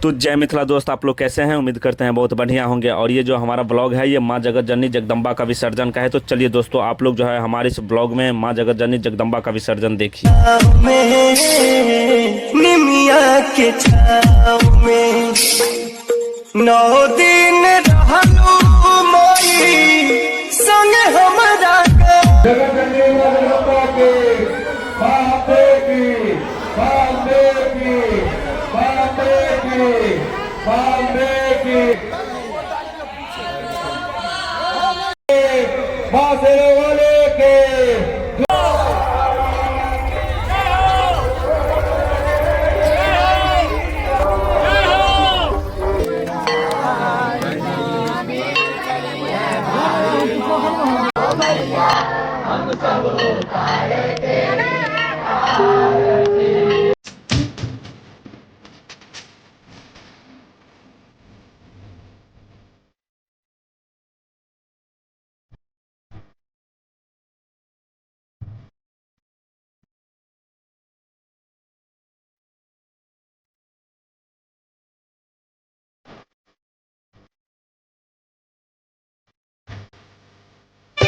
तो जय मिथिला दोस्त, आप लोग कैसे हैं? उम्मीद करते हैं बहुत बढ़िया होंगे। और ये जो हमारा ब्लॉग है ये माँ जगत जननी जगदम्बा का विसर्जन का है। तो चलिए दोस्तों, आप लोग जो है हमारे इस ब्लॉग में माँ जगत जननी जगदम्बा का विसर्जन देखिए। निमिया के छाव में 9 दिन रहलू मोई संग हमरा जगत जननी जगदम्बा के बापे की बापे की बापे की बापे की